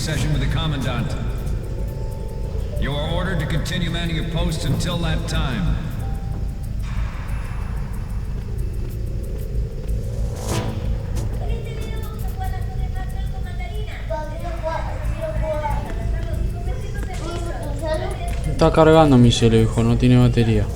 session with the Commandant. You are ordered to continue manning your post until that time. Está cargando mi celo, hijo, no tiene batería.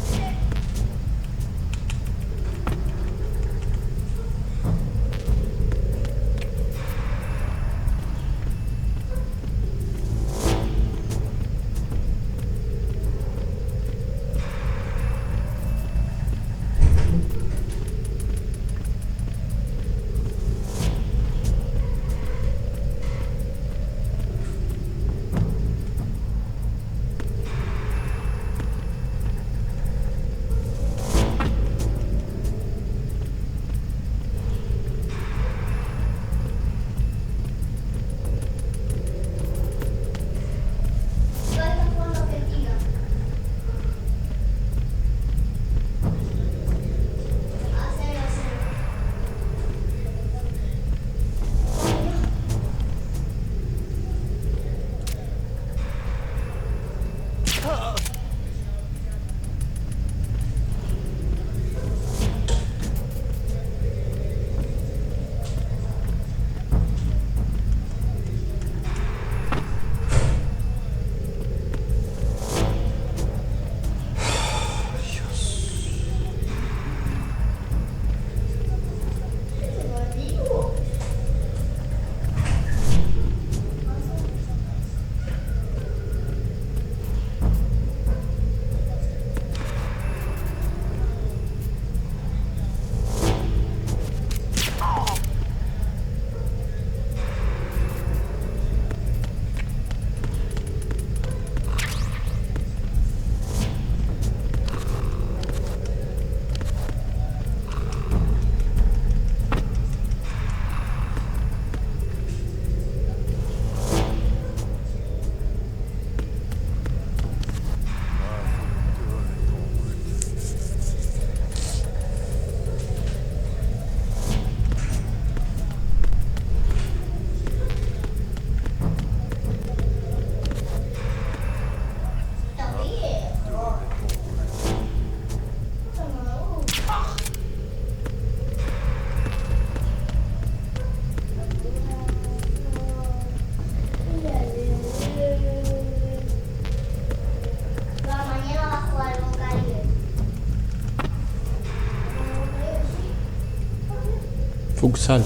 Futsal.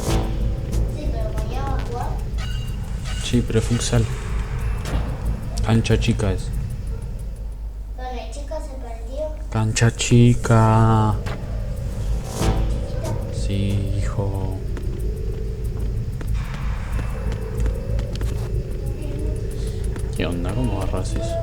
Sí, pero mañana va a jugar. Sí, pero futsal. Cancha chica es. Con el chico se perdió. Cancha chica. Sí, hijo. ¿Qué onda? ¿Cómo agarras eso?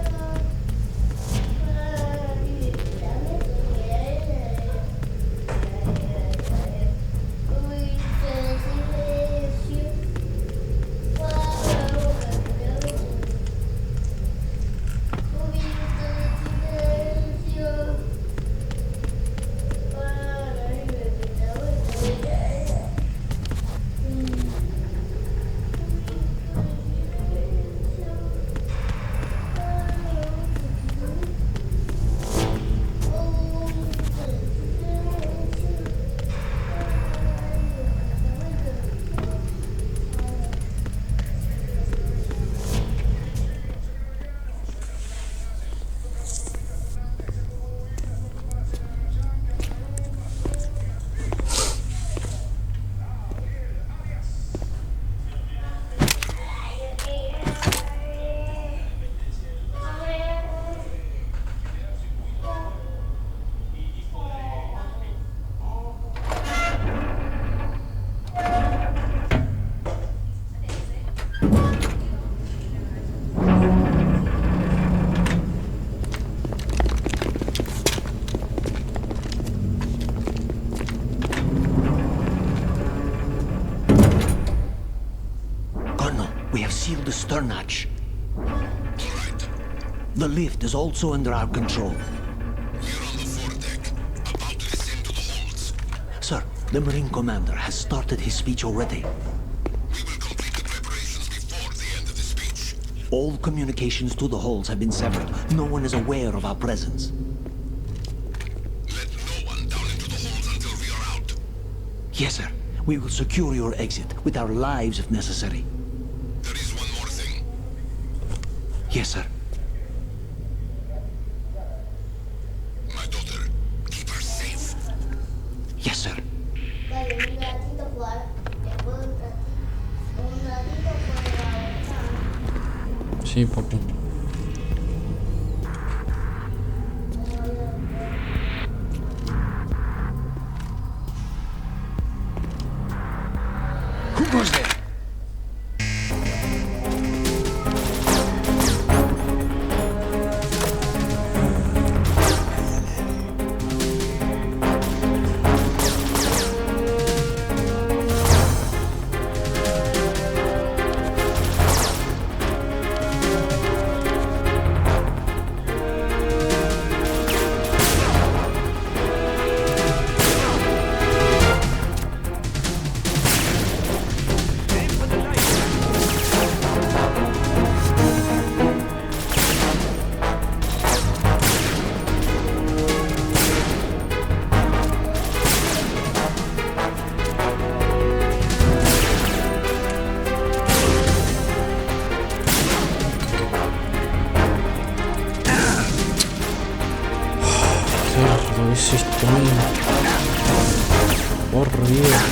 Seal the stern hatch. The lift is also under our control. We're on the foredeck, about to descend to the holds. Sir, the Marine Commander has started his speech already. We will complete the preparations before the end of the speech. All communications to the halls have been severed. No one is aware of our presence. Let no one down into the halls until we are out. Yes, sir. We will secure your exit with our lives if necessary. There is one more thing. Yes, sir. My daughter. Keep her safe. Yes, sir. Dale, un ratito jugar. Después un ratito jugar. Sí, papi. Who goes there? Cerdo, ese estoy. Por Dios.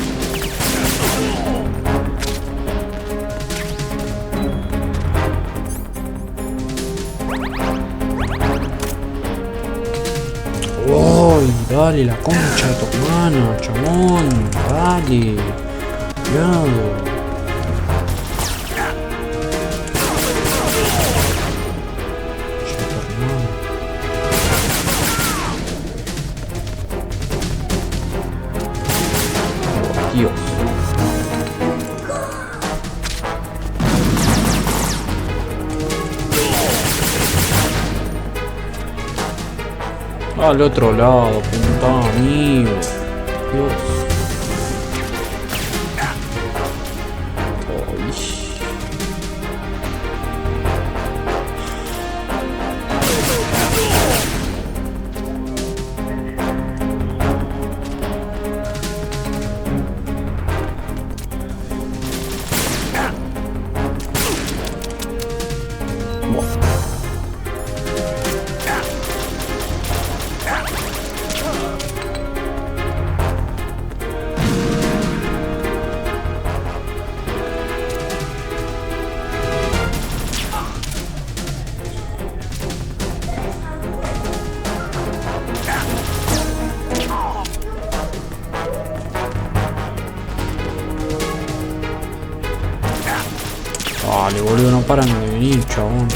¡Uy! Dale la concha de tu hermano, chabón. Dale. Cuidado. Dios. Al otro lado, puta amigo. Dios. Ay. Dale, boludo, no paran de venir, chabón.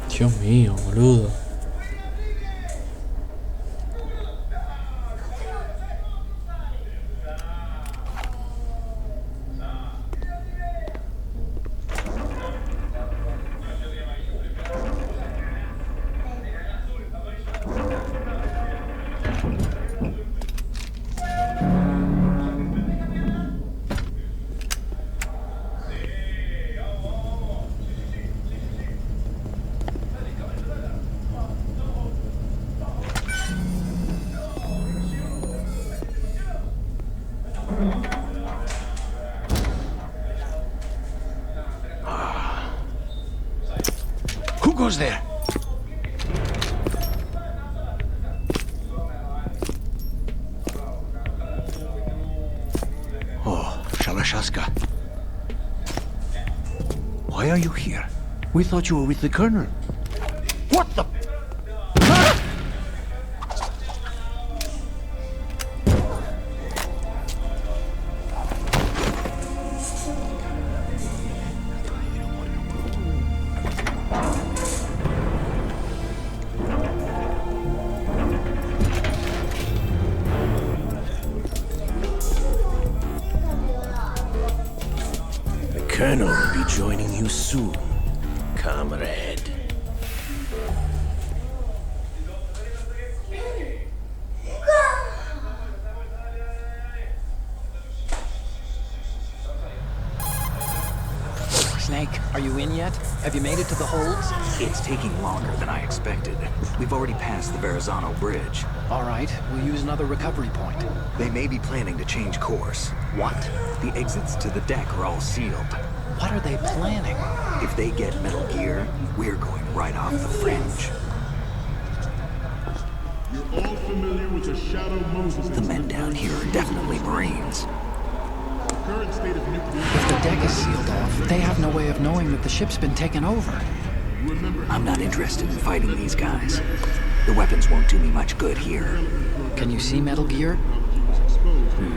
Dios mío, boludo. Who goes there? Oh, Shalashaska. Why are you here? We thought you were with the Colonel. What the? Colonel will be joining you soon, comrade. Snake, are you in yet? Have you made it to the holds? It's taking longer than I expected. We've already passed the Verrazano Bridge. All right, we'll use another recovery point. They may be planning to change course. What? The exits to the deck are all sealed. What are they planning? If they get Metal Gear, we're going right off the fringe. You're all familiar with the Shadow Moses. The men down here are definitely Marines. Current state of nuclear. If the deck is sealed off, they have no way of knowing that the ship's been taken over. I'm not interested in fighting these guys. The weapons won't do me much good here. Can you see Metal Gear?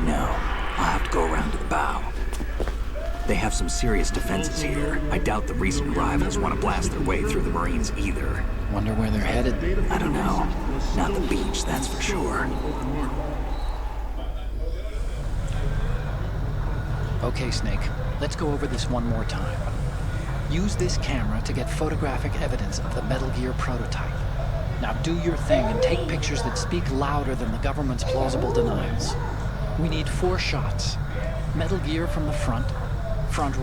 No, I'll have to go around to the bow. They have some serious defenses here. I doubt the recent arrivals want to blast their way through the Marines either. Wonder where they're headed. I don't know. Not the beach, that's for sure. Okay, Snake, let's go over this one more time. Use this camera to get photographic evidence of the Metal Gear prototype. Now do your thing and take pictures that speak louder than the government's plausible denials. We need 4 shots. Metal Gear from the front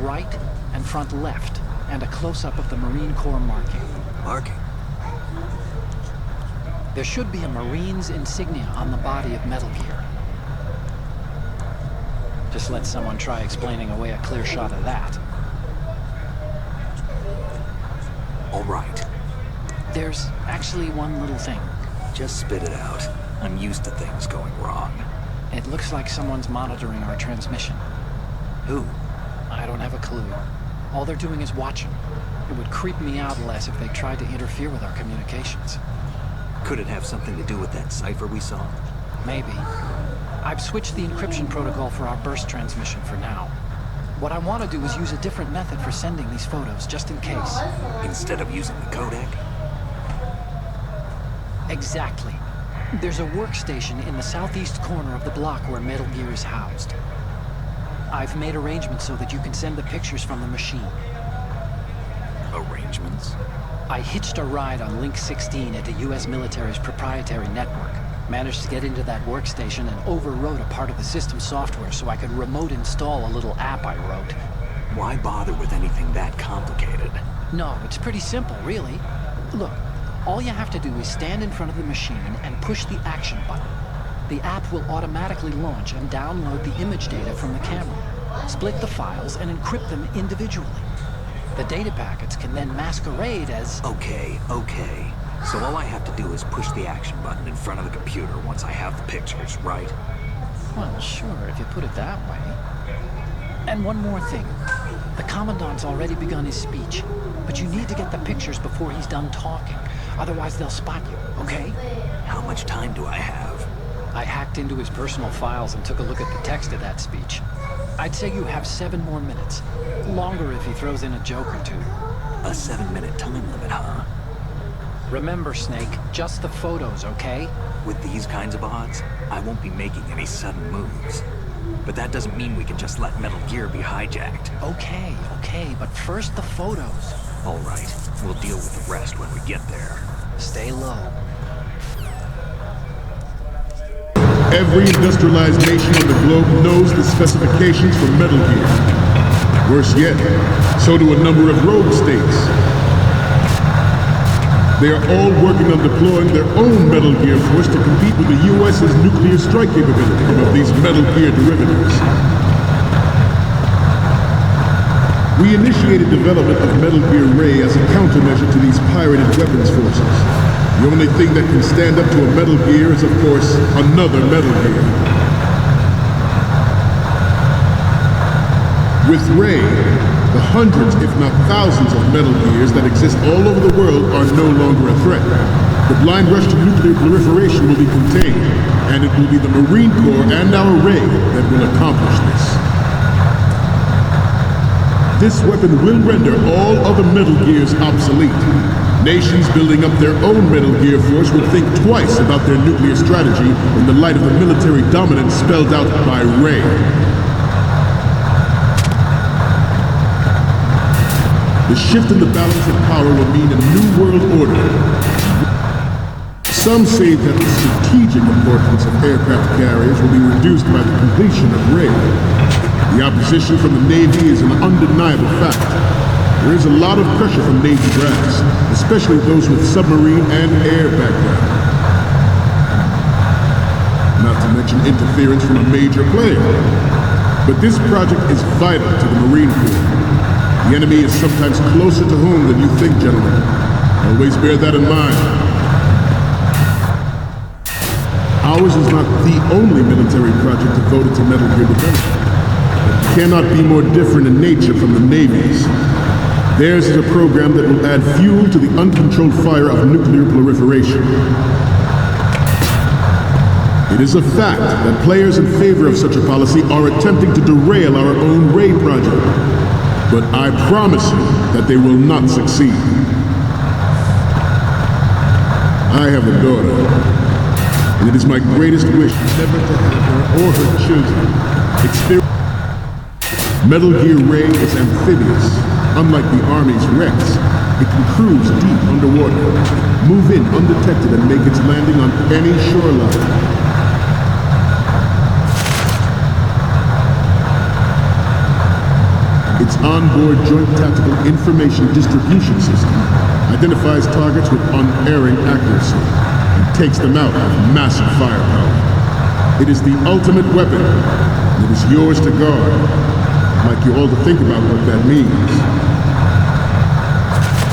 right, and front left, and a close-up of the Marine Corps marking. Marking? There should be a Marine's insignia on the body of Metal Gear. Just let someone try explaining away a clear shot of that. All right. There's actually one little thing. Just spit it out. I'm used to things going wrong. It looks like someone's monitoring our transmission. Who? I don't have a clue. All they're doing is watching. It would creep me out less if they tried to interfere with our communications. Could it have something to do with that cipher we saw? Maybe. I've switched the encryption protocol for our burst transmission for now. What I want to do is use a different method for sending these photos, just in case. Instead of using the codec? Exactly. There's a workstation in the southeast corner of the block where Metal Gear is housed. I've made arrangements so that you can send the pictures from the machine. Arrangements? I hitched a ride on Link 16 into U.S. military's proprietary network. Managed to get into that workstation and overwrote a part of the system software so I could remote install a little app I wrote. Why bother with anything that complicated? No, it's pretty simple, really. Look, all you have to do is stand in front of the machine and push the action button. The app will automatically launch and download the image data from the camera, split the files, and encrypt them individually. The data packets can then masquerade as... Okay. So all I have to do is push the action button in front of the computer once I have the pictures, right? Well, sure, if you put it that way. And one more thing. The Commandant's already begun his speech, but you need to get the pictures before he's done talking. Otherwise, they'll spot you, okay? How much time do I have? I hacked into his personal files and took a look at the text of that speech. I'd say you have 7 more minutes. Longer if he throws in a joke or two. A 7-minute time limit, huh? Remember, Snake, just the photos, okay? With these kinds of odds, I won't be making any sudden moves. But that doesn't mean we can just let Metal Gear be hijacked. Okay, but first the photos. All right, we'll deal with the rest when we get there. Stay low. Every industrialized nation on the globe knows the specifications for Metal Gear. Worse yet, so do a number of rogue states. They are all working on deploying their own Metal Gear force to compete with the U.S.'s nuclear strike capability of these Metal Gear derivatives. We initiated development of Metal Gear Ray as a countermeasure to these pirated weapons forces. The only thing that can stand up to a Metal Gear is, of course, another Metal Gear. With Ray, the hundreds, if not thousands of Metal Gears that exist all over the world are no longer a threat. The blind rush to nuclear proliferation will be contained, and it will be the Marine Corps and our Ray that will accomplish this. This weapon will render all other Metal Gears obsolete. Nations building up their own Metal Gear force will think twice about their nuclear strategy in the light of the military dominance spelled out by Ray. The shift in the balance of power will mean a new world order. Some say that the strategic importance of aircraft carriers will be reduced by the completion of Ray. The opposition from the Navy is an undeniable fact. There is a lot of pressure from Navy brass, especially those with submarine and air background. Not to mention interference from a major player. But this project is vital to the Marine Corps. The enemy is sometimes closer to home than you think, gentlemen. Always bear that in mind. Ours is not the only military project devoted to Metal Gear development. It cannot be more different in nature from the Navy's. Theirs is a program that will add fuel to the uncontrolled fire of nuclear proliferation. It is a fact that players in favor of such a policy are attempting to derail our own Ray project. But I promise you that they will not succeed. I have a daughter, and it is my greatest wish never to have her or her children experience. Metal Gear Ray is amphibious. Unlike the Army's Rex, it can cruise deep underwater, move in undetected, and make its landing on any shoreline. Its onboard Joint Tactical Information Distribution System identifies targets with unerring accuracy and takes them out with massive firepower. It is the ultimate weapon, and it is yours to guard. I'd like you all to think about what that means.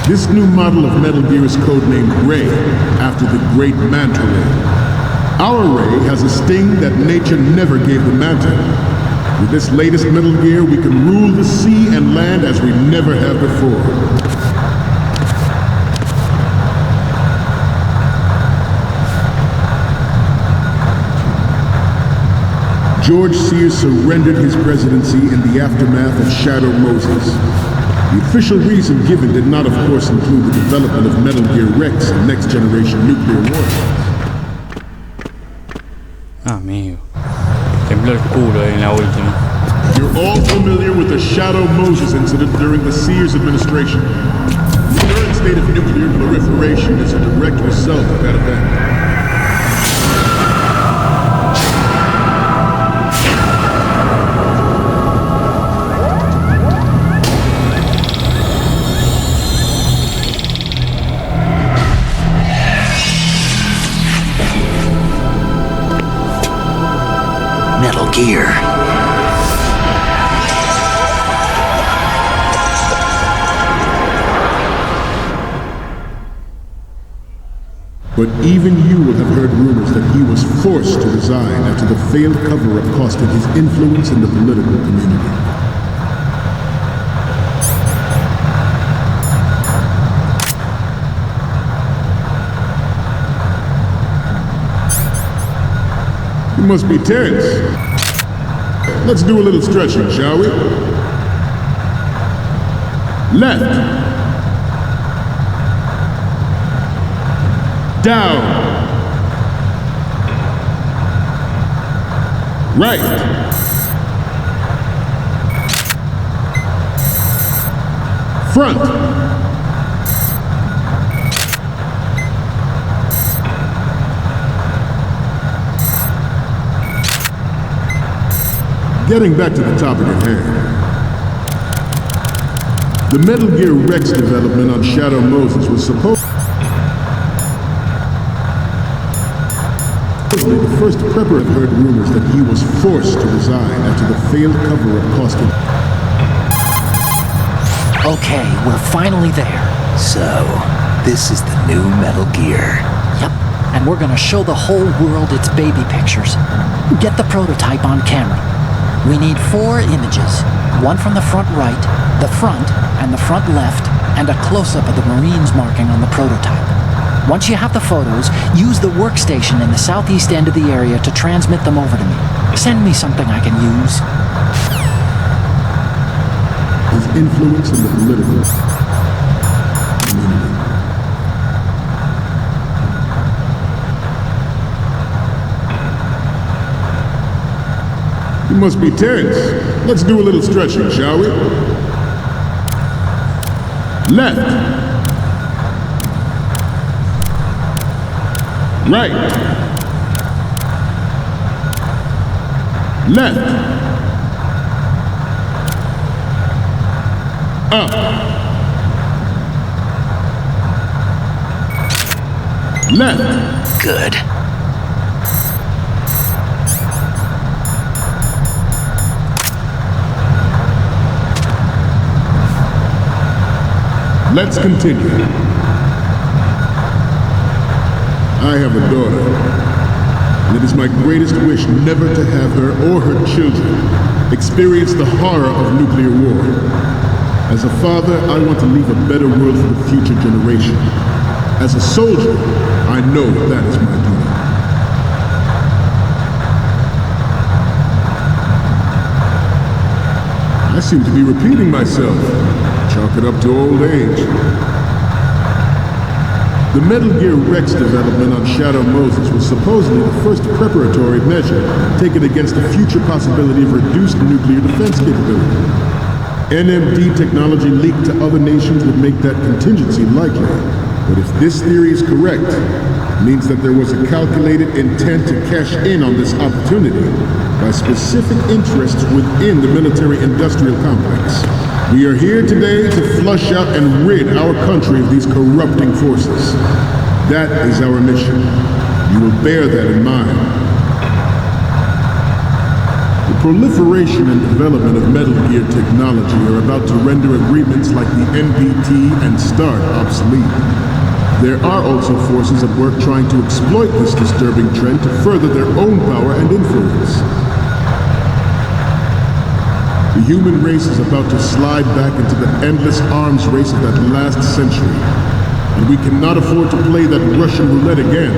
This new model of Metal Gear is codenamed Ray, after the great Manta Ray. Our Ray has a sting that nature never gave the Manta. With this latest Metal Gear, we can rule the sea and land as we never have before. George Sears surrendered his presidency in the aftermath of Shadow Moses. The official reason given did not, of course, include the development of Metal Gear Rex and next-generation nuclear warheads. Amigo. Tembló el culo en la última. You're all familiar with the Shadow Moses incident during the Sears administration. The current state of nuclear proliferation is a direct result of that event. Metal Gear. But even you will have heard rumors that he was forced to resign after the failed cover-up cost him his influence in the political community. You must be tense. Let's do a little stretching, shall we? Left. Down. Right. Front. Getting back to the topic at hand. The Metal Gear Rex development on Shadow Moses was supposedly the first prepper had heard rumors that he was forced to resign after the failed cover-up cost him. Okay, we're finally there. So, this is the new Metal Gear. Yep, and we're gonna show the whole world its baby pictures. Get the prototype on camera. We need 4 images, one from the front right, the front, and the front left, and a close-up of the Marines marking on the prototype. Once you have the photos, use the workstation in the southeast end of the area to transmit them over to me. Send me something I can use. His influence in the political community. You must be tense. Let's do a little stretching, shall we? Left. Right. Left. Up. Left. Good. Let's continue. I have a daughter, and it is my greatest wish never to have her or her children experience the horror of nuclear war. As a father, I want to leave a better world for the future generation. As a soldier, I know that is my duty. I seem to be repeating myself. Chalk it up to old age. The Metal Gear Rex development on Shadow Moses was supposedly the first preparatory measure taken against the future possibility of reduced nuclear defense capability. NMD technology leaked to other nations would make that contingency likely. But if this theory is correct, it means that there was a calculated intent to cash in on this opportunity by specific interests within the military-industrial complex. We are here today to flush out and rid our country of these corrupting forces. That is our mission. You will bear that in mind. The proliferation and development of Metal Gear technology are about to render agreements like the NPT and START obsolete. There are also forces at work trying to exploit this disturbing trend to further their own power and influence. The human race is about to slide back into the endless arms race of that last century. And we cannot afford to play that Russian roulette again.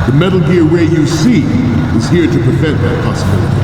The Metal Gear Ray you see is here to prevent that possibility.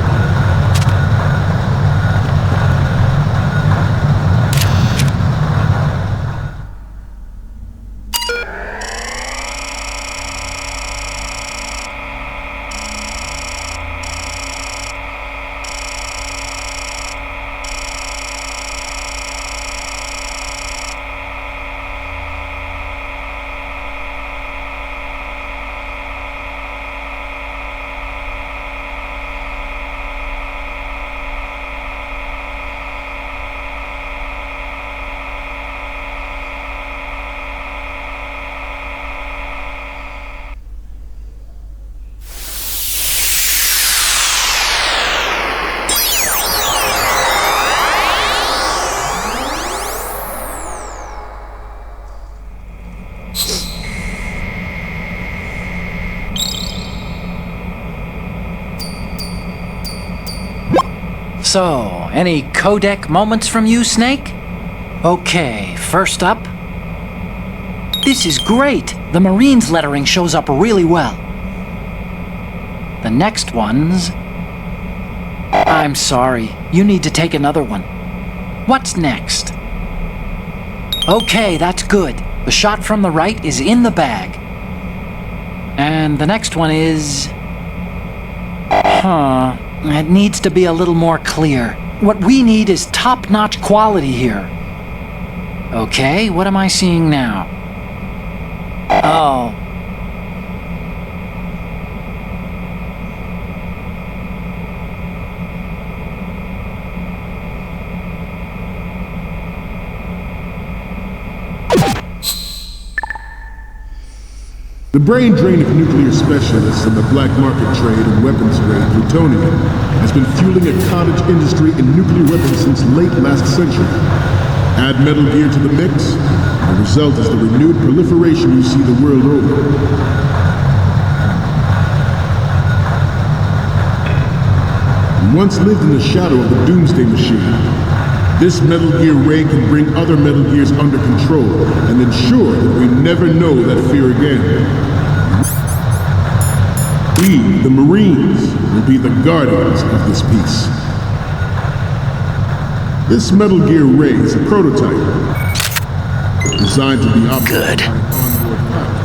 So, any codec moments from you, Snake? Okay, first up. This is great! The Marines lettering shows up really well. The next one's... I'm sorry, you need to take another one. What's next? Okay, that's good. The shot from the right is in the bag. And the next one is... It needs to be a little more clear. What we need is top-notch quality here. Okay, what am I seeing now? Oh. The brain drain of nuclear specialists and the black market trade in weapons grade plutonium has been fueling a cottage industry in nuclear weapons since late last century. Add Metal Gear to the mix, and the result is the renewed proliferation you see the world over. Once lived in the shadow of the Doomsday Machine, this Metal Gear Ray can bring other Metal Gears under control and ensure that we never know that fear again. We, the Marines, will be the guardians of this peace. This Metal Gear Ray is a prototype designed to be operated by an onboard pilot.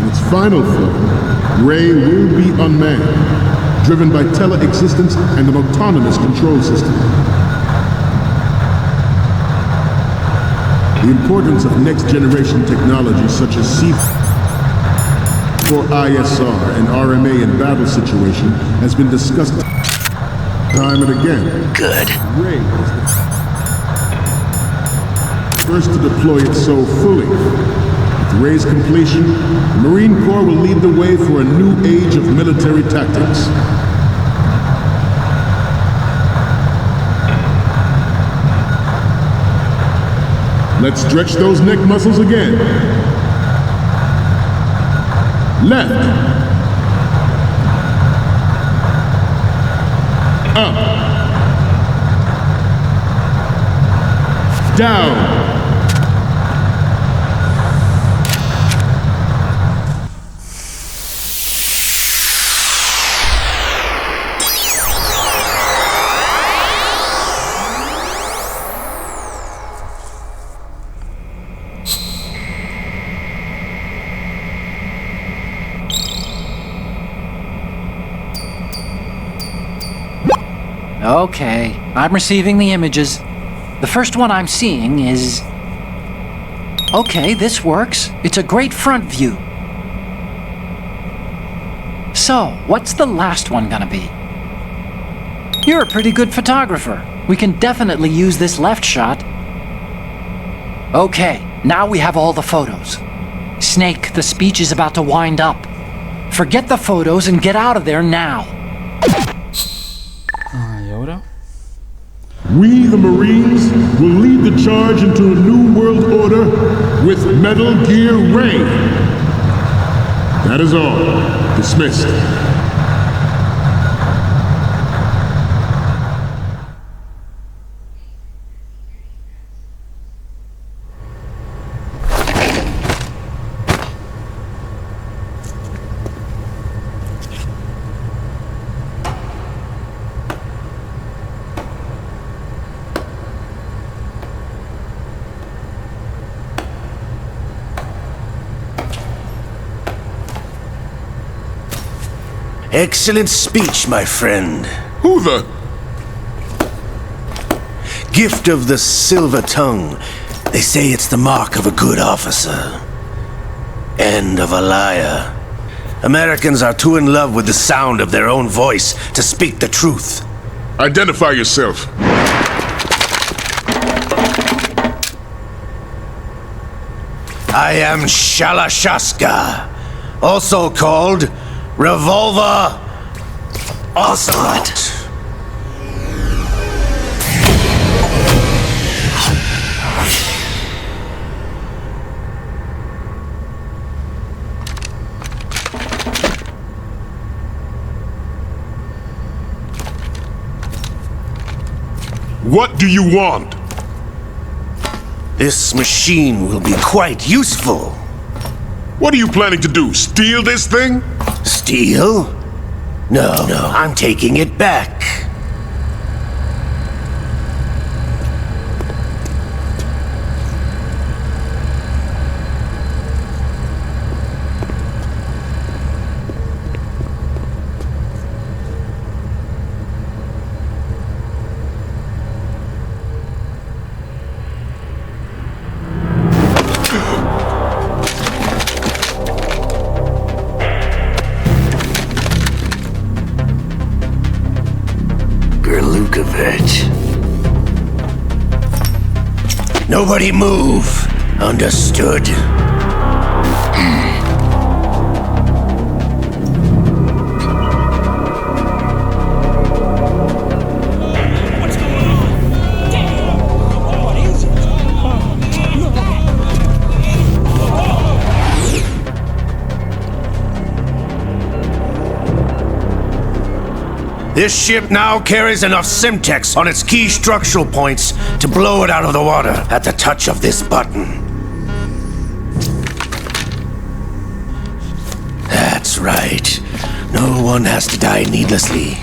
In its final form, Ray will be unmanned, driven by tele-existence and an autonomous control system. The importance of next-generation technology such as C4 ISR and RMA in battle situation has been discussed time and again. Good. Ray is first to deploy it so fully. With Ray's completion, the Marine Corps will lead the way for a new age of military tactics. Let's stretch those neck muscles again. Left. Up. Down. Okay, I'm receiving the images. The first one I'm seeing is... Okay, this works. It's a great front view. So, what's the last one gonna be? You're a pretty good photographer. We can definitely use this left shot. Okay, now we have all the photos. Snake, the speech is about to wind up. Forget the photos and get out of there now. ¿Y ahora? We, the Marines, will lead the charge into a new world order with Metal Gear Ray. That is all. Dismissed. Excellent speech, my friend. Who the? Gift of the silver tongue. They say it's the mark of a good officer. And of a liar. Americans are too in love with the sound of their own voice to speak the truth. Identify yourself. I am Shalashaska, also called Revolver Ocelot. What do you want? This machine will be quite useful. What are you planning to do? Steal this thing? Steal? No, I'm taking it back. Nobody move. Understood? This ship now carries enough Simtex on its key structural points to blow it out of the water at the touch of this button. That's right. No one has to die needlessly.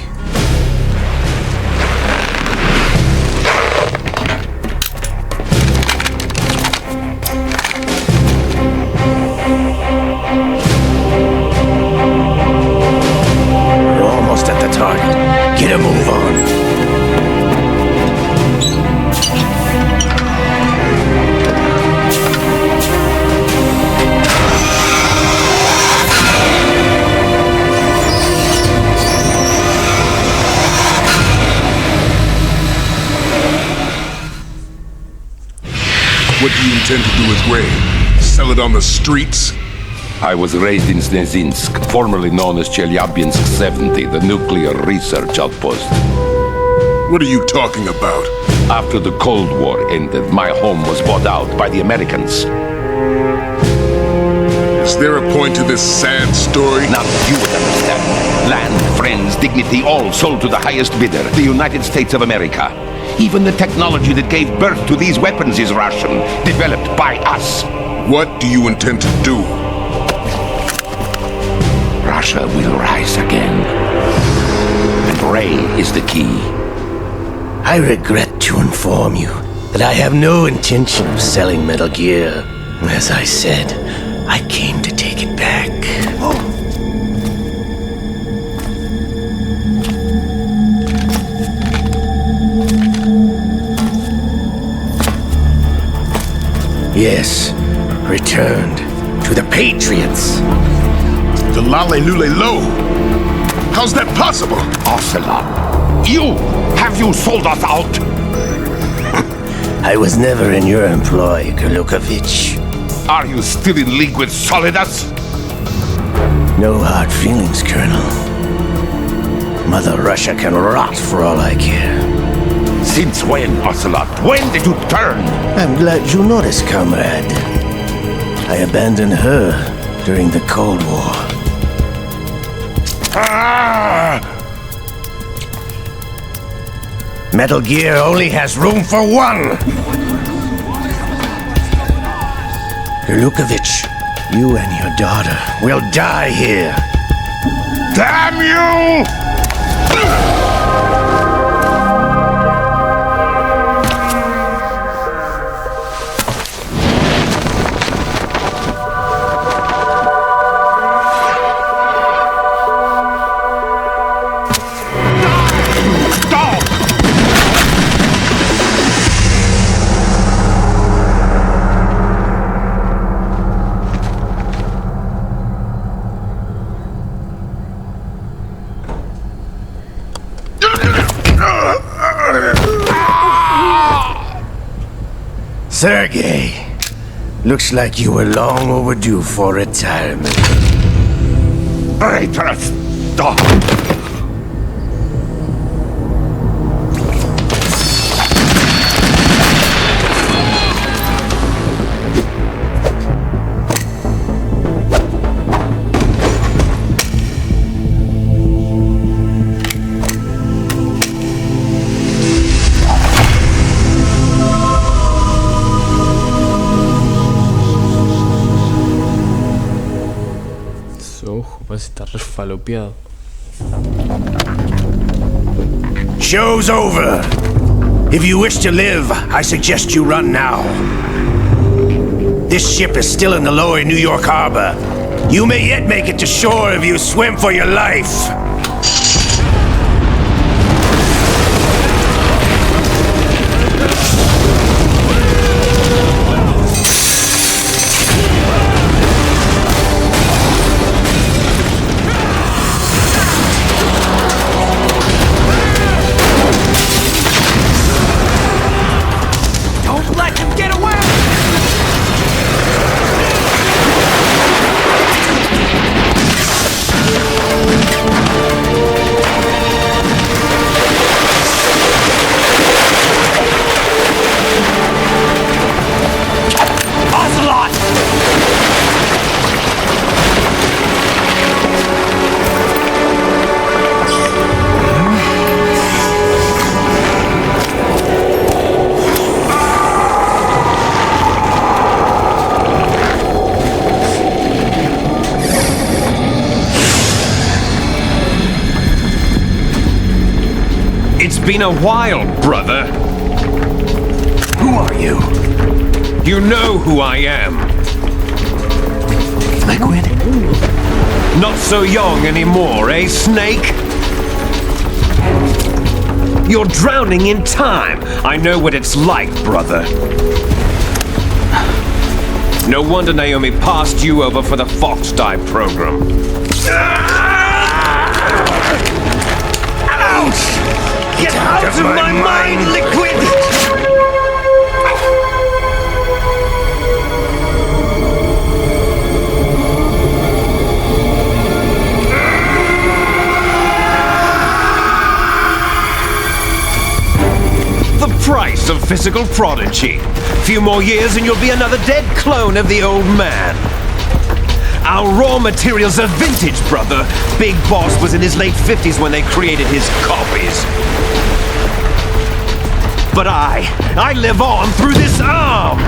We're almost at the target. Get a move on. intend to do with Ray? Sell it on the streets? I was raised in Snezinsk, formerly known as Chelyabinsk 70, the nuclear research outpost. What are you talking about? After the Cold War ended, my home was bought out by the Americans. Is there a point to this sad story? Not that you would understand. Land, friends, dignity, all sold to the highest bidder, the United States of America. Even the technology that gave birth to these weapons is Russian, developed by us. What do you intend to do? Russia will rise again. And Ray is the key. I regret to inform you that I have no intention of selling Metal Gear. As I said, I came to take it back. Yes, returned to the Patriots. The Lale Lule Lo? How's that possible? Ocelot, have you sold us out? I was never in your employ, Golukovich. Are you still in league with Solidus? No hard feelings, Colonel. Mother Russia can rot for all I care. Since when, Ocelot? When did you turn? I'm glad you noticed, comrade. I abandoned her during the Cold War. Metal Gear only has room for one! Golukovich, you and your daughter will die here. Damn you! Sergei, looks like you were long overdue for retirement. Traitorous dog! Parece estar refalopeado. Show's over. If you wish to live, I suggest you run now. This ship is still in the lower New York harbor. You may yet make it to shore if you swim for your life. It's been a while, brother. Who are you? You know who I am. Liquid? Not so young anymore, eh, Snake? You're drowning in time. I know what it's like, brother. No wonder Naomi passed you over for the Fox Die program. Ouch! Get out of my mind, Liquid! physical prodigy. Few more years and you'll be another dead clone of the old man. Our raw materials are vintage, brother. Big Boss was in his late 50s when they created his copies. But I live on through this arm!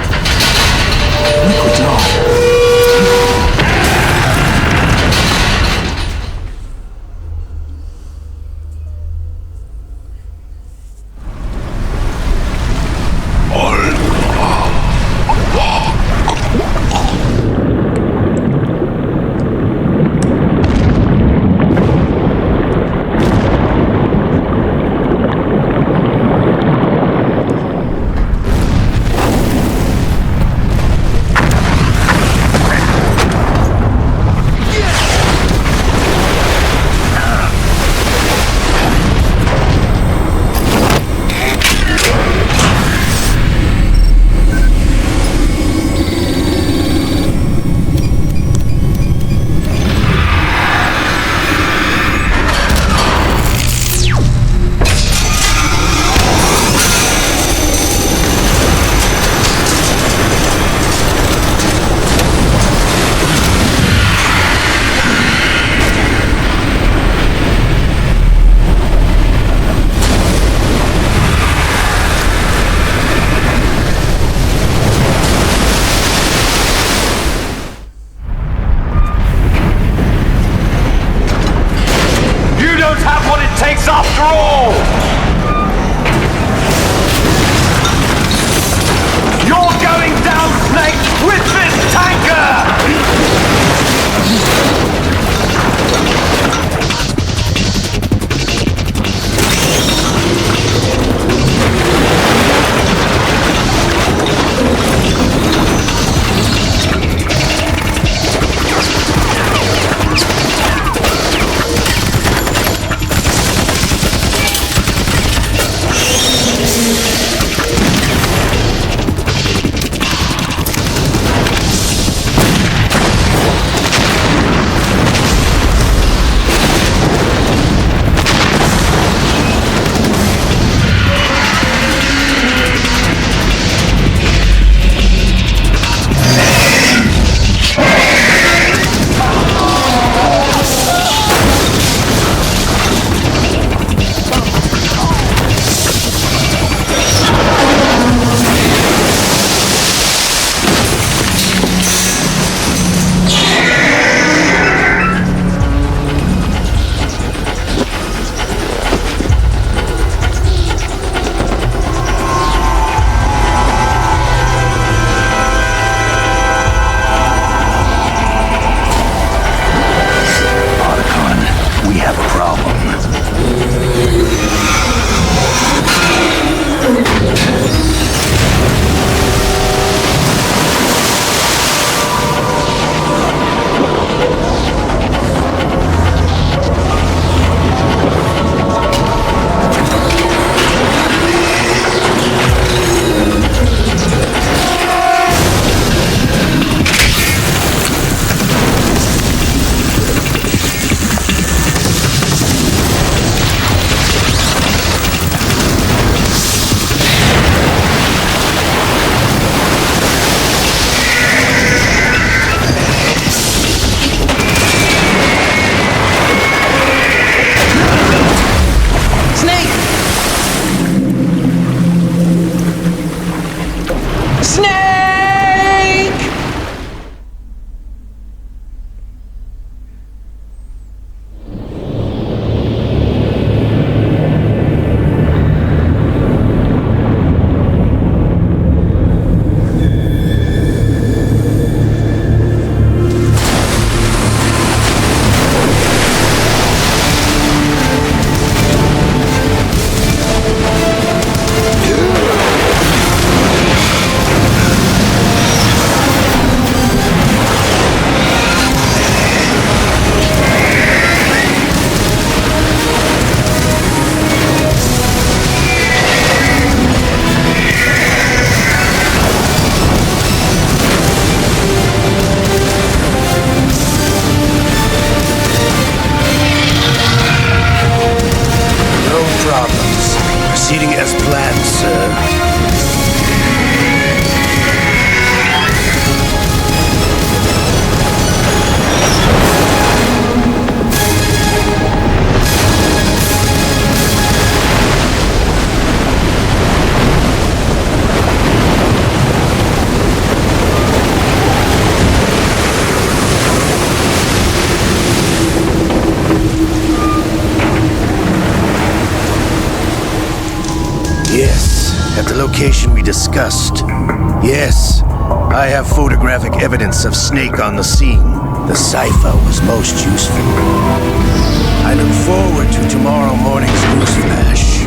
location we discussed. Yes, I have photographic evidence of Snake on the scene. The cipher was most useful. I look forward to tomorrow morning's newsflash.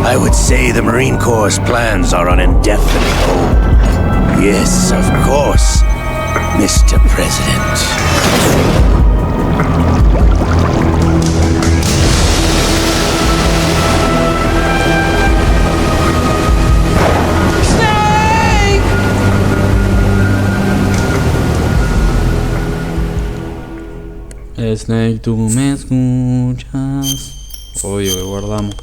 I would say the Marine Corps' plans are on indefinite hold. Yes, of course, Mr. President. Snake, tú me escuchas. Obvio que guardamos.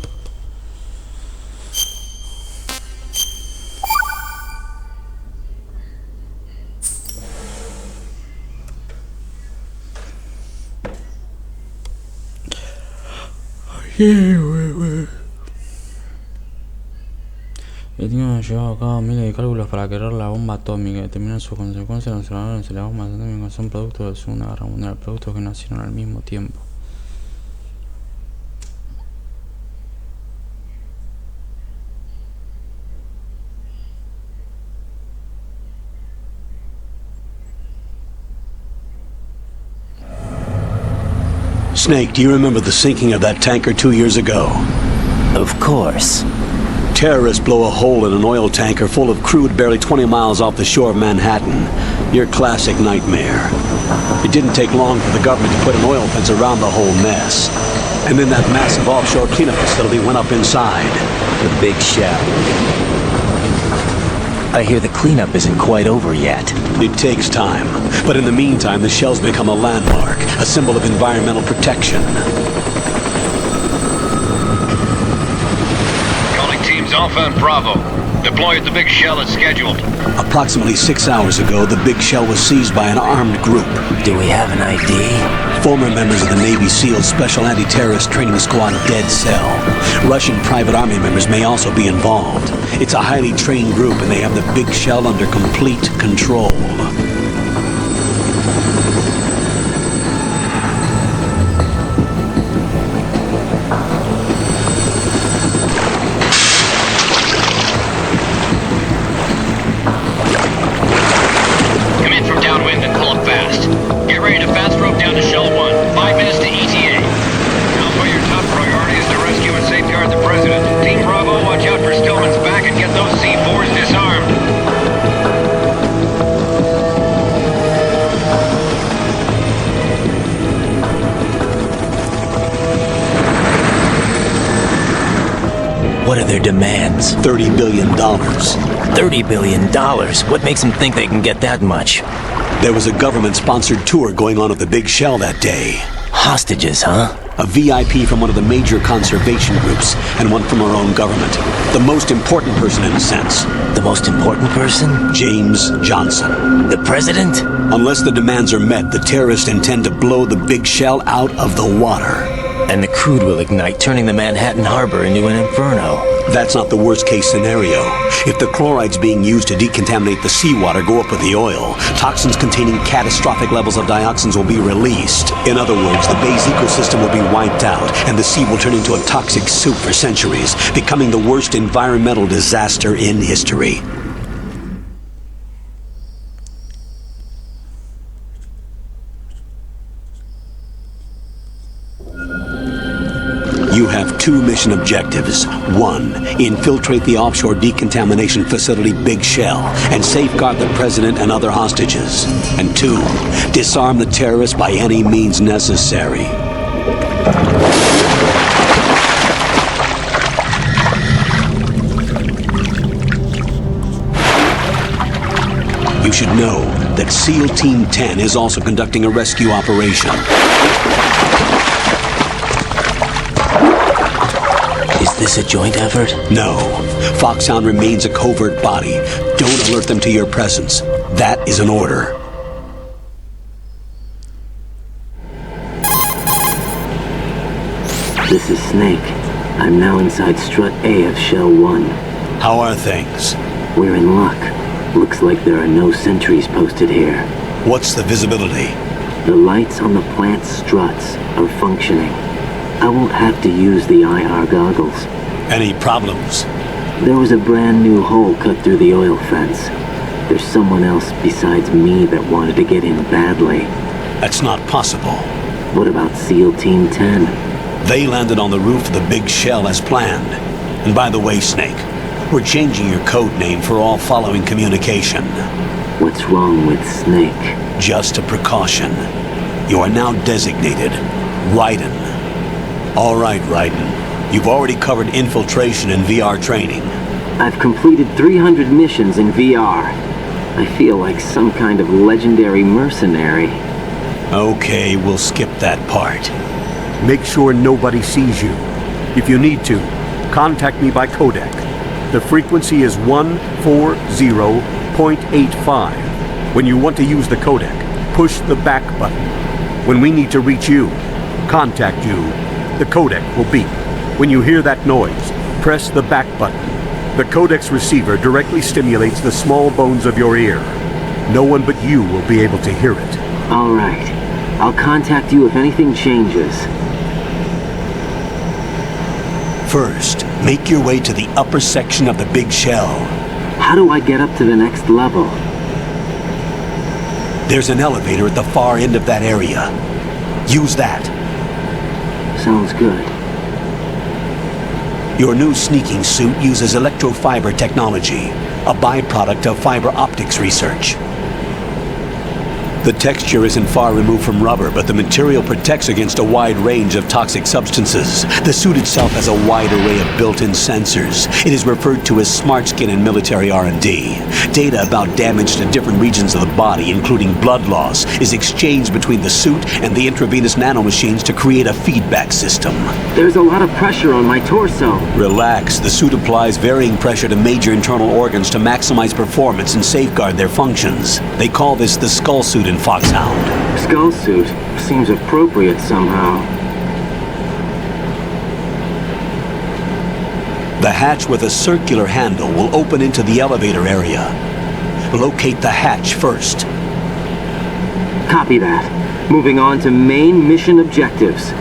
El tío ha llevado a cabo miles de cálculos para crear la bomba atómica y determinar sus consecuencias en los ordenadores de la bomba atómica. Son productos de la Segunda Guerra Mundial, productos que nacieron al mismo tiempo. Snake, do you remember the sinking of that tanker 2 years ago? Of course. Terrorists blow a hole in an oil tanker full of crude barely 20 miles off the shore of Manhattan. Your classic nightmare. It didn't take long for the government to put an oil fence around the whole mess. And then that massive offshore cleanup facility went up inside. The big shell. I hear the cleanup isn't quite over yet. It takes time. But in the meantime, the shell's become a landmark, a symbol of environmental protection. Teams Alpha and Bravo. Deploy at the big shell as scheduled. Approximately 6 hours ago, the big shell was seized by an armed group. Do we have an ID? Former members of the Navy SEAL Special Anti-Terrorist Training Squad Dead Cell. Russian private army members may also be involved. It's a highly trained group and they have the big shell under complete control. What are their demands? $30 billion. $30 billion? What makes them think they can get that much? There was a government-sponsored tour going on at the Big Shell that day. Hostages, huh? A VIP from one of the major conservation groups, and one from our own government. The most important person in a sense. The most important person? James Johnson. The president? Unless the demands are met, the terrorists intend to blow the Big Shell out of the water. And the crude will ignite, turning the Manhattan Harbor into an inferno. That's not the worst-case scenario. If the chlorides being used to decontaminate the seawater go up with the oil, toxins containing catastrophic levels of dioxins will be released. In other words, the bay's ecosystem will be wiped out, and the sea will turn into a toxic soup for centuries, becoming the worst environmental disaster in history. You have two mission objectives. 1, infiltrate the offshore decontamination facility Big Shell and safeguard the president and other hostages. And 2, disarm the terrorists by any means necessary. You should know that SEAL Team 10 is also conducting a rescue operation. Is this a joint effort? No. Foxhound remains a covert body. Don't alert them to your presence. That is an order. This is Snake. I'm now inside Strut A of Shell 1. How are things? We're in luck. Looks like there are no sentries posted here. What's the visibility? The lights on the plant's struts are functioning. I won't have to use the IR goggles. Any problems? There was a brand new hole cut through the oil fence. There's someone else besides me that wanted to get in badly. That's not possible. What about SEAL Team 10? They landed on the roof of the big shell as planned. And by the way, Snake, we're changing your code name for all following communication. What's wrong with Snake? Just a precaution. You are now designated Raiden. All right, Raiden. You've already covered infiltration and VR training. I've completed 300 missions in VR. I feel like some kind of legendary mercenary. Okay, we'll skip that part. Make sure nobody sees you. If you need to, contact me by codec. The frequency is 140.85. When you want to use the codec, push the back button. When we need to reach you, contact you, the codec will beep. When you hear that noise, press the back button. The codec's receiver directly stimulates the small bones of your ear. No one but you will be able to hear it. All right. I'll contact you if anything changes. First, make your way to the upper section of the big shell. How do I get up to the next level? There's an elevator at the far end of that area. Use that. Sounds good. Your new sneaking suit uses electrofiber technology, a byproduct of fiber optics research. The texture isn't far removed from rubber, but the material protects against a wide range of toxic substances. The suit itself has a wide array of built-in sensors. It is referred to as smart skin in military R&D. Data about damage to different regions of the body, including blood loss, is exchanged between the suit and the intravenous nanomachines to create a feedback system. There's a lot of pressure on my torso. Relax. The suit applies varying pressure to major internal organs to maximize performance and safeguard their functions. They call this the skull suit in Foxhound. Skull suit seems appropriate somehow. The hatch with a circular handle will open into the elevator area. Locate the hatch first. Copy that. Moving on to main mission objectives.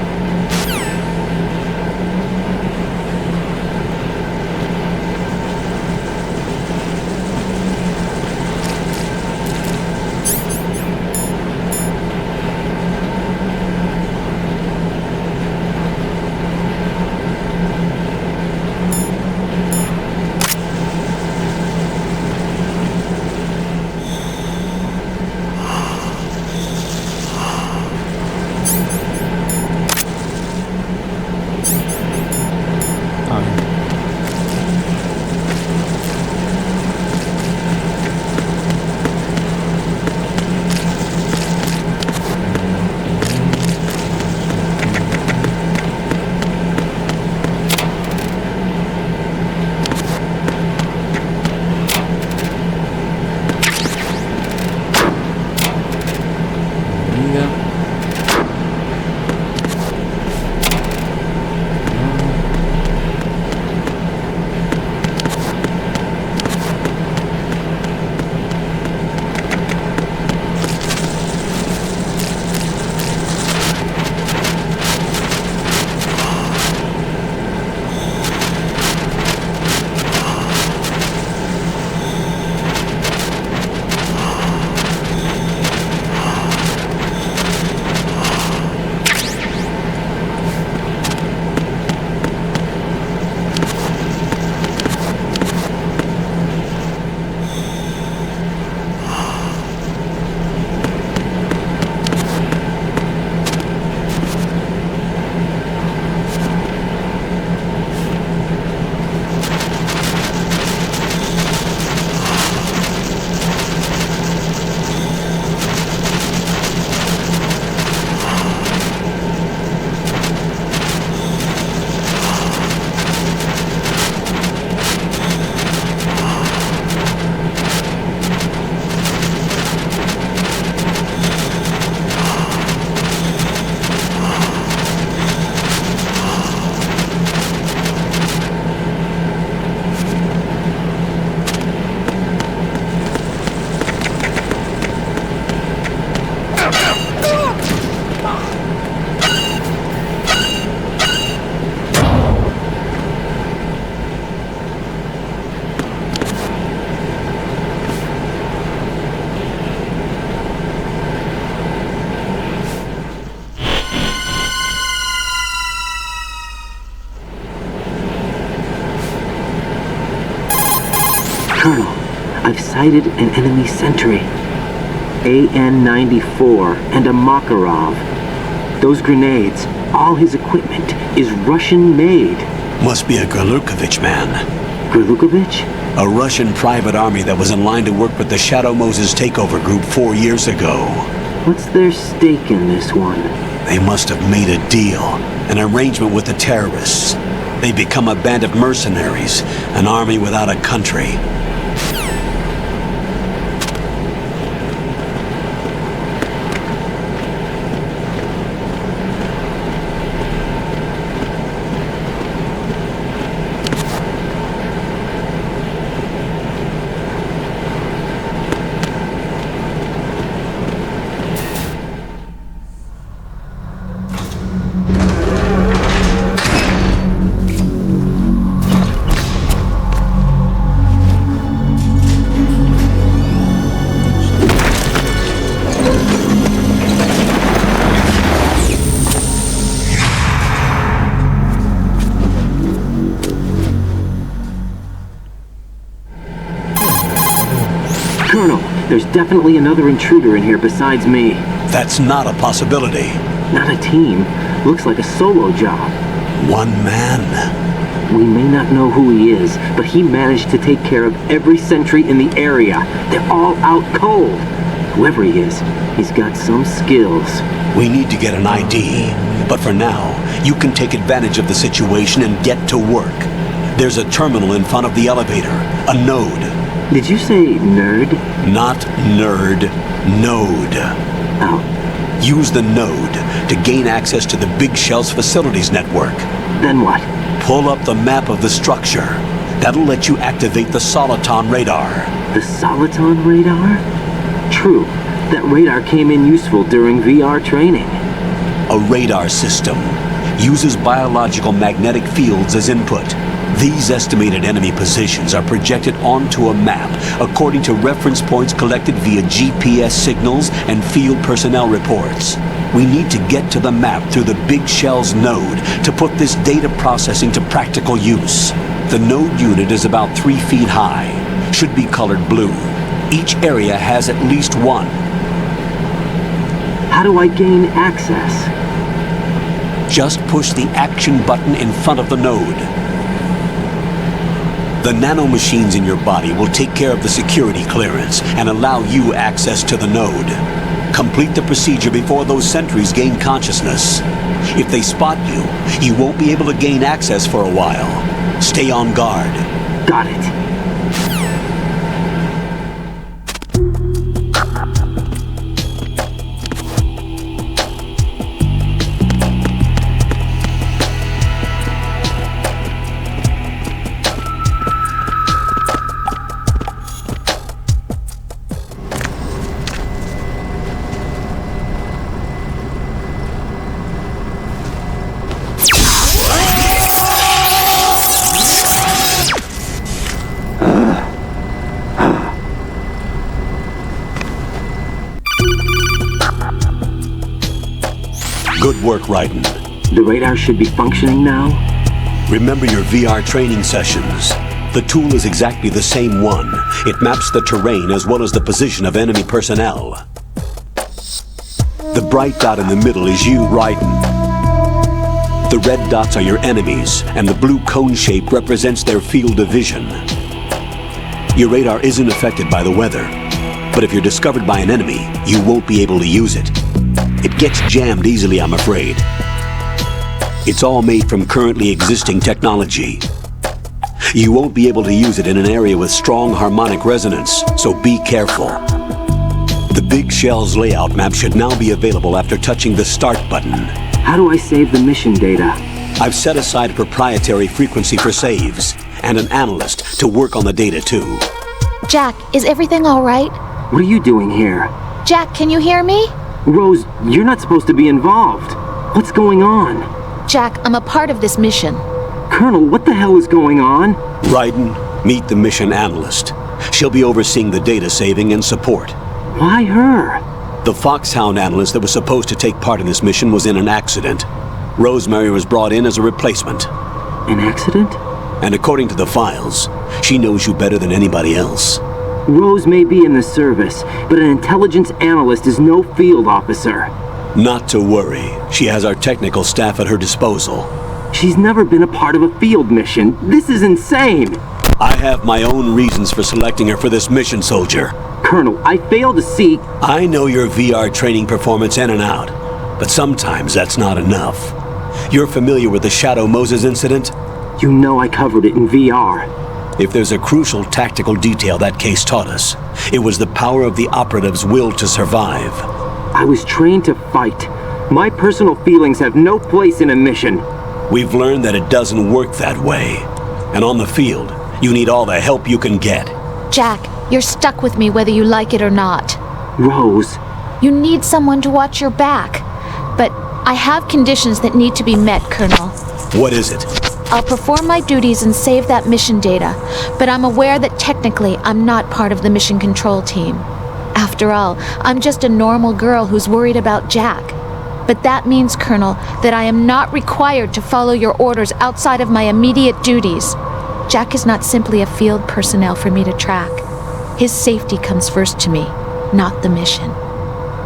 I've sighted an enemy sentry. AN-94 and a Makarov. Those grenades, all his equipment, is Russian-made. Must be a Gorlukovich man. Gorlukovich? A Russian private army that was in line to work with the Shadow Moses takeover group 4 years ago. What's their stake in this one? They must have made a deal, an arrangement with the terrorists. They become a band of mercenaries, an army without a country. Colonel, there's definitely another intruder in here besides me. That's not a possibility. Not a team. Looks like a solo job. One man. We may not know who he is, but he managed to take care of every sentry in the area. They're all out cold. Whoever he is, he's got some skills. We need to get an ID. But for now, you can take advantage of the situation and get to work. There's a terminal in front of the elevator. A node. Did you say nerd? Not nerd. Node. Oh. Use the node to gain access to the Big Shell's facilities network. Then what? Pull up the map of the structure. That'll let you activate the Soliton radar. The Soliton radar? True. That radar came in useful during VR training. A radar system uses biological magnetic fields as input. These estimated enemy positions are projected onto a map according to reference points collected via GPS signals and field personnel reports. We need to get to the map through the Big Shell's node to put this data processing to practical use. The node unit is about 3 feet high, should be colored blue. Each area has at least one. How do I gain access? Just push the action button in front of the node. The nanomachines in your body will take care of the security clearance and allow you access to the node. Complete the procedure before those sentries gain consciousness. If they spot you, you won't be able to gain access for a while. Stay on guard. Got it. Good work, Raiden. The radar should be functioning now? Remember your VR training sessions. The tool is exactly the same one. It maps the terrain as well as the position of enemy personnel. The bright dot in the middle is you, Raiden. The red dots are your enemies, and the blue cone shape represents their field of vision. Your radar isn't affected by the weather, but if you're discovered by an enemy, you won't be able to use it. It gets jammed easily, I'm afraid. It's all made from currently existing technology. You won't be able to use it in an area with strong harmonic resonance, so be careful. The Big Shell's layout map should now be available after touching the Start button. How do I save the mission data? I've set aside a proprietary frequency for saves, and an analyst to work on the data too. Jack, is everything all right? What are you doing here? Jack, can you hear me? Rose, you're not supposed to be involved. What's going on? Jack, I'm a part of this mission. Colonel, what the hell is going on? Raiden, meet the mission analyst. She'll be overseeing the data saving and support. Why her? The Foxhound analyst that was supposed to take part in this mission was in an accident. Rosemary was brought in as a replacement. An accident? And according to the files, she knows you better than anybody else. Rose may be in the service, but an intelligence analyst is no field officer. Not to worry. She has our technical staff at her disposal. She's never been a part of a field mission. This is insane! I have my own reasons for selecting her for this mission, soldier. Colonel, I fail to see... I know your VR training performance in and out, but sometimes that's not enough. You're familiar with the Shadow Moses incident? You know I covered it in VR. If there's a crucial tactical detail that case taught us, it was the power of the operative's will to survive. I was trained to fight. My personal feelings have no place in a mission. We've learned that it doesn't work that way. And on the field, you need all the help you can get. Jack, you're stuck with me whether you like it or not. Rose. You need someone to watch your back. But I have conditions that need to be met, Colonel. What is it? I'll perform my duties and save that mission data, but I'm aware that technically I'm not part of the mission control team. After all, I'm just a normal girl who's worried about Jack. But that means, Colonel, that I am not required to follow your orders outside of my immediate duties. Jack is not simply a field personnel for me to track. His safety comes first to me, not the mission.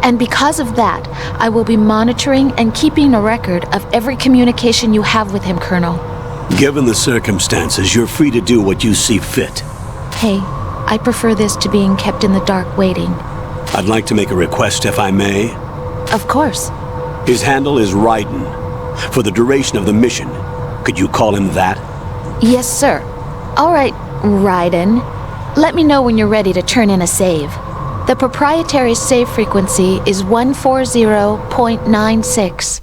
And because of that, I will be monitoring and keeping a record of every communication you have with him, Colonel. Given the circumstances, you're free to do what you see fit. Hey, I prefer this to being kept in the dark waiting. I'd like to make a request, if I may. Of course. His handle is Raiden. For the duration of the mission, could you call him that? Yes, sir. All right, Raiden. Let me know when you're ready to turn in a save. The proprietary save frequency is 140.96.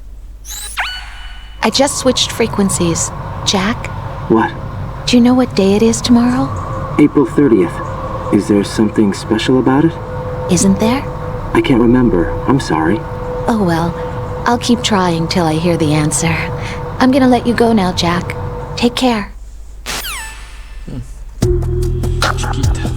I just switched frequencies. Jack? What? Do you know what day it is tomorrow? April 30th. Is there something special about it? Isn't there? I can't remember. I'm sorry. Oh well, I'll keep trying till I hear the answer. I'm gonna let you go now, Jack. Take care. Chiquita.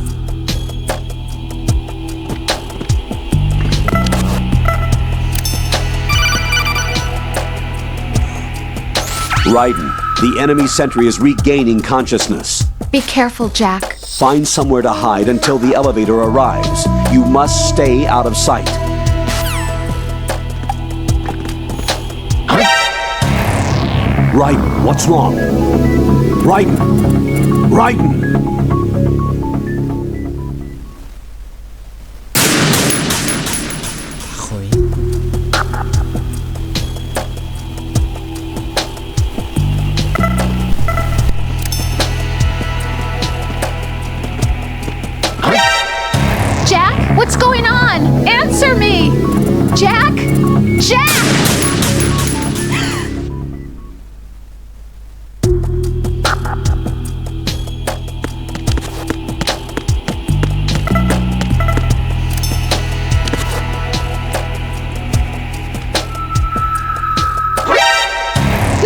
Raiden, the enemy sentry is regaining consciousness. Be careful, Jack. Find somewhere to hide until the elevator arrives. You must stay out of sight. Raiden, what's wrong? Raiden! Raiden! Jack, what's going on? Answer me! Jack! Jack!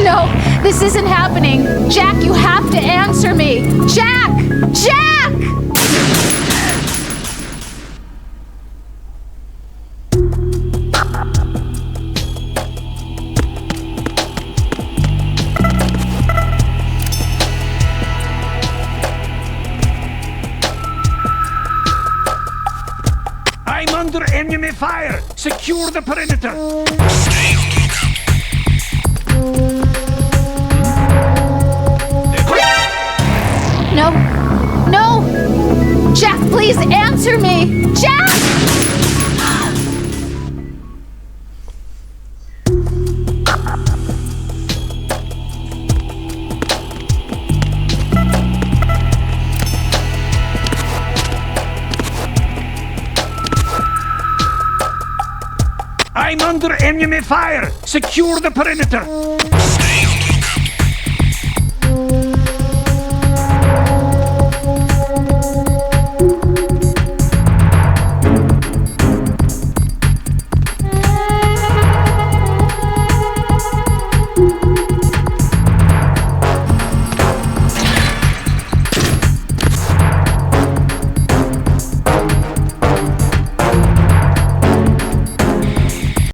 No, this isn't happening. Jack, you have to answer me. Jack! Jack! I'm under enemy fire! Secure the perimeter! Stay on the lookout. No! No! Jack, please answer me! Jack! I'm under enemy fire! Secure the perimeter! Stay on the